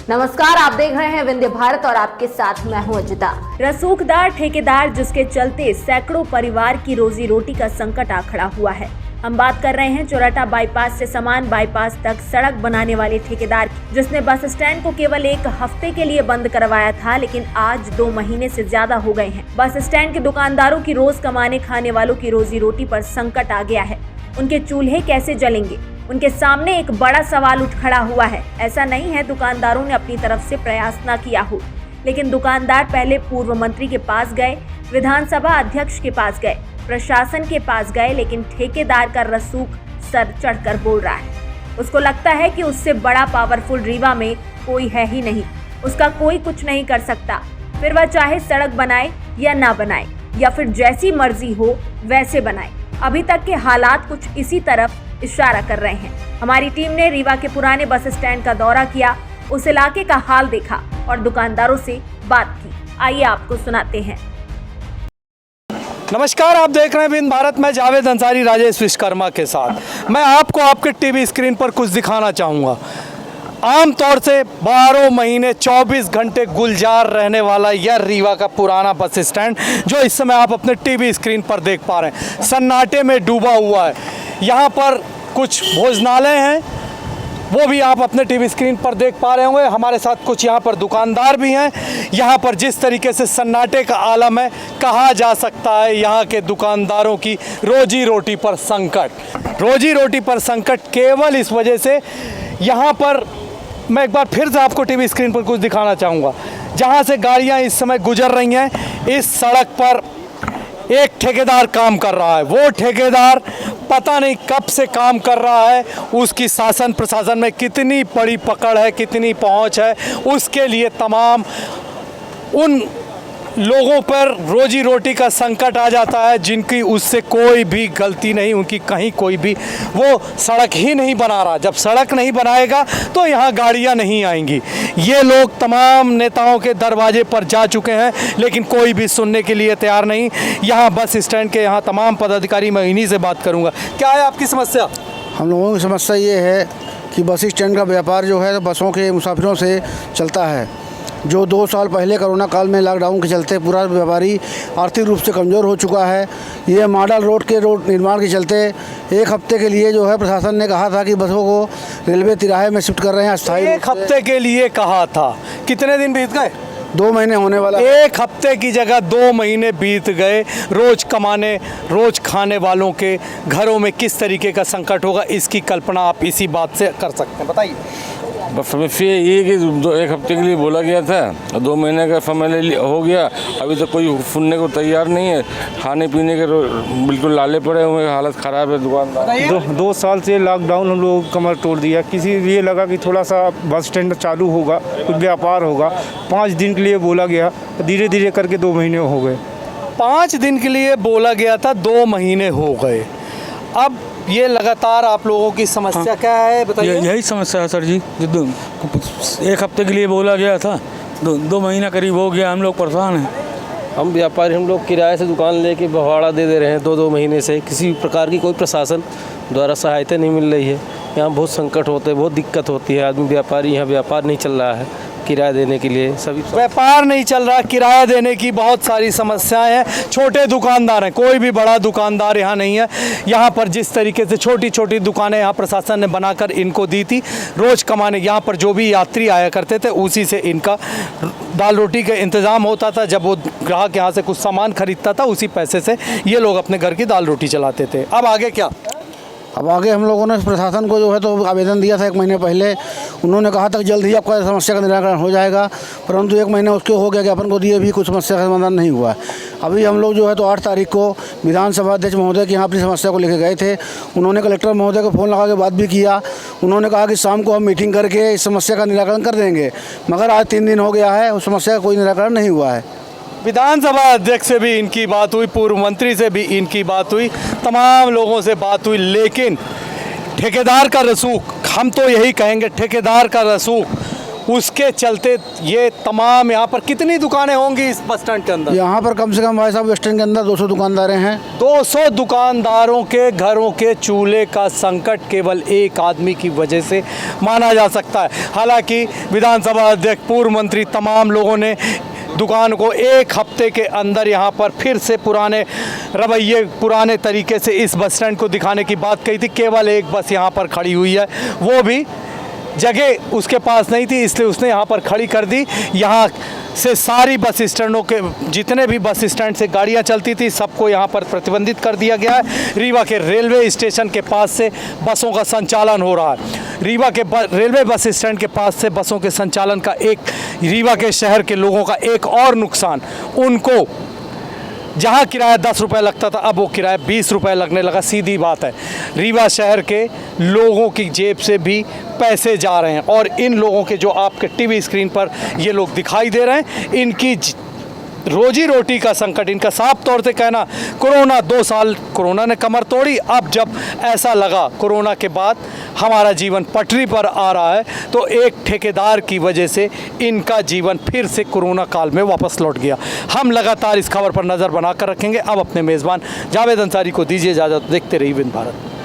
नमस्कार, आप देख रहे हैं विंध्य भारत और आपके साथ मैं हूं अजिता। रसूखदार ठेकेदार जिसके चलते सैकड़ों परिवार की रोजी रोटी का संकट आ खड़ा हुआ है। हम बात कर रहे हैं चौराटा बाईपास से समान बाईपास तक सड़क बनाने वाले ठेकेदार की, जिसने बस स्टैंड को केवल एक हफ्ते के लिए बंद करवाया था, लेकिन आज 2 महीने से ज्यादा हो गए हैं। बस स्टैंड के दुकानदारों की रोज कमाने खाने वालों की रोजी रोटी पर संकट आ गया है। उनके चूल्हे कैसे जलेंगे, उनके सामने एक बड़ा सवाल उठ खड़ा हुआ है। ऐसा नहीं है दुकानदारों ने अपनी तरफ से प्रयास न किया हो, लेकिन दुकानदार पहले पूर्व मंत्री के पास गए, विधानसभा अध्यक्ष के पास गए, प्रशासन के पास गए, लेकिन ठेकेदार का रसूख सर चढ़कर बोल रहा है। उसको लगता है कि उससे बड़ा पावरफुल रीवा में कोई है ही नहीं, उसका कोई कुछ नहीं कर सकता। फिर वह चाहे सड़क बनाए या ना बनाए, या फिर जैसी मर्जी हो वैसे बनाए। अभी तक के हालात कुछ इसी तरफ इशारा कर रहे हैं। हमारी टीम ने रीवा के पुराने बस स्टैंड का दौरा किया, उस इलाके का हाल देखा और दुकानदारों से बात की। आइए आपको सुनाते हैं। नमस्कार, आप देख रहे हैं विंध्य भारत। मैं जावेद अंसारी राजेश विश्वकर्मा के साथ। मैं आपको आपके टीवी स्क्रीन पर कुछ दिखाना चाहूँगा। आमतौर से 12 महीने 24 घंटे गुलजार रहने वाला यह रीवा का पुराना बस स्टैंड, जो इस समय आप अपने टीवी स्क्रीन पर देख पा रहे हैं, सन्नाटे में डूबा हुआ है। यहाँ पर कुछ भोजनालय हैं, वो भी आप अपने टीवी स्क्रीन पर देख पा रहे होंगे। हमारे साथ कुछ यहाँ पर दुकानदार भी हैं। यहाँ पर जिस तरीके से सन्नाटे का आलम है, कहा जा सकता है यहाँ के दुकानदारों की रोजी रोटी पर संकट। रोजी रोटी पर संकट केवल इस वजह से, यहाँ पर मैं एक बार फिर से आपको टीवी स्क्रीन पर कुछ दिखाना चाहूँगा। जहाँ से गाड़ियाँ इस समय गुजर रही हैं, इस सड़क पर एक ठेकेदार काम कर रहा है। वो ठेकेदार पता नहीं कब से काम कर रहा है, उसकी शासन प्रशासन में कितनी बड़ी पकड़ है, कितनी पहुंच है, उसके लिए तमाम उन लोगों पर रोजी रोटी का संकट आ जाता है जिनकी उससे कोई भी गलती नहीं, उनकी कहीं कोई भी, वो सड़क ही नहीं बना रहा। जब सड़क नहीं बनाएगा तो यहाँ गाड़ियाँ नहीं आएंगी। ये लोग तमाम नेताओं के दरवाजे पर जा चुके हैं, लेकिन कोई भी सुनने के लिए तैयार नहीं। यहाँ बस स्टैंड के यहाँ तमाम पदाधिकारी, मैं इन्हीं से बात करूँगा। क्या है आपकी समस्या? हम लोगों की समस्या ये है कि बस स्टैंड का व्यापार जो है बसों के मुसाफिरों से चलता है। जो 2 साल पहले कोरोना काल में लॉकडाउन के चलते पूरा व्यापारी आर्थिक रूप से कमज़ोर हो चुका है। ये मॉडल रोड निर्माण के चलते 1 हफ्ते के लिए जो है प्रशासन ने कहा था कि बसों को रेलवे तिराहे में शिफ्ट कर रहे हैं अस्थायी। 1 हफ्ते के लिए कहा था, कितने दिन बीत गए? 2 महीने होने वाला। 1 हफ्ते की जगह 2 महीने बीत गए। रोज कमाने रोज खाने वालों के घरों में किस तरीके का संकट होगा, इसकी कल्पना आप इसी बात से कर सकते हैं। बताइए। बस समस्या ये कि 1 हफ्ते के लिए बोला गया था, 2 महीने का समय हो गया, अभी तो कोई सुनने को तैयार नहीं है। खाने पीने के बिल्कुल लाले पड़े हुए हैं, हालत ख़राब है दुकानदार। 2 साल से लॉकडाउन हम लोग कमर तोड़ दिया। किसी ये लगा कि थोड़ा सा बस स्टैंड चालू होगा, कुछ व्यापार होगा। 5 दिन के लिए बोला गया, धीरे धीरे करके 2 महीने हो गए। 5 दिन के लिए बोला गया था, 2 महीने हो गए। अब ये लगातार आप लोगों की समस्या क्या है, बताइए। यही समस्या है सर जी। 1 हफ्ते के लिए बोला गया था, 2 महीना करीब हो गया, हम लोग परेशान हैं। हम व्यापारी, हम लोग किराए से दुकान लेके भाड़ा दे रहे हैं 2-2 महीने से। किसी प्रकार की कोई प्रशासन द्वारा सहायता नहीं मिल रही है। यहाँ बहुत संकट होते हैं, बहुत दिक्कत होती है। आदमी व्यापारी, यहाँ व्यापार नहीं चल रहा है किराया देने के लिए। सभी व्यापार नहीं चल रहा, किराया देने की बहुत सारी समस्याएं हैं। छोटे दुकानदार हैं, कोई भी बड़ा दुकानदार यहाँ नहीं है। यहाँ पर जिस तरीके से छोटी छोटी दुकानें यहाँ प्रशासन ने बनाकर इनको दी थी, रोज़ कमाने यहाँ पर जो भी यात्री आया करते थे उसी से इनका दाल रोटी का इंतज़ाम होता था। जब वो ग्राहक यहाँ से कुछ सामान खरीदता था, उसी पैसे से ये लोग अपने घर की दाल रोटी चलाते थे। अब आगे क्या? अब आगे हम लोगों ने प्रशासन को जो है तो आवेदन दिया था 1 महीने पहले। उन्होंने कहा था कि जल्द ही आपका समस्या का निराकरण हो जाएगा, परंतु 1 महीने उसके हो गया कि अपन को दिए भी कुछ समस्या का समाधान नहीं हुआ। अभी हम लोग जो है तो 8 तारीख को विधानसभा अध्यक्ष महोदय के यहाँ अपनी समस्या को लेकर गए थे। उन्होंने कलेक्टर महोदय को फ़ोन लगा के बात भी किया। उन्होंने कहा कि शाम को हम मीटिंग करके इस समस्या का निराकरण कर देंगे, मगर आज 3 दिन हो गया है, उस समस्या का कोई निराकरण नहीं हुआ है। विधानसभा अध्यक्ष से भी इनकी बात हुई, पूर्व मंत्री से भी इनकी बात हुई, तमाम लोगों से बात हुई, लेकिन ठेकेदार का रसूख, हम तो यही कहेंगे ठेकेदार का रसूख उसके चलते ये तमाम यहाँ पर कितनी दुकानें होंगी इस बस स्टैंड के अंदर? यहाँ पर कम से कम भाई साहब बस स्टैंड के अंदर 200 दुकानदारें हैं। 200 दुकानदारों के घरों के चूल्हे का संकट केवल एक आदमी की वजह से माना जा सकता है। हालांकि विधानसभा अध्यक्ष, पूर्व मंत्री, तमाम लोगों ने दुकान को एक हफ्ते के अंदर यहाँ पर फिर से पुराने रवैये, पुराने तरीके से इस बस स्टैंड को दिखाने की बात कही थी। केवल एक बस यहाँ पर खड़ी हुई है, वो भी जगह उसके पास नहीं थी, इसलिए उसने यहाँ पर खड़ी कर दी। यहाँ से सारी बस स्टैंडों के जितने भी बस स्टैंड से गाड़ियाँ चलती थी सबको यहाँ पर प्रतिबंधित कर दिया गया है। रीवा के रेलवे स्टेशन के पास से बसों का संचालन हो रहा है। रीवा के रेलवे बस स्टैंड के पास से बसों के संचालन का रीवा के शहर के लोगों का एक और नुकसान, उनको जहाँ किराया 10 रुपये लगता था अब वो किराया 20 रुपये लगने लगा। सीधी बात है, रीवा शहर के लोगों की जेब से भी पैसे जा रहे हैं और इन लोगों के जो आपके टीवी स्क्रीन पर ये लोग दिखाई दे रहे हैं, इनकी रोजी रोटी का संकट, इनका साफ तौर से कहना, कोरोना 2 साल कोरोना ने कमर तोड़ी। अब जब ऐसा लगा कोरोना के बाद हमारा जीवन पटरी पर आ रहा है तो एक ठेकेदार की वजह से इनका जीवन फिर से कोरोना काल में वापस लौट गया। हम लगातार इस खबर पर नज़र बनाकर रखेंगे। अब अपने मेज़बान जावेद अंसारी को दीजिए इजाज़त। देखते रहिए विंध्य भारत।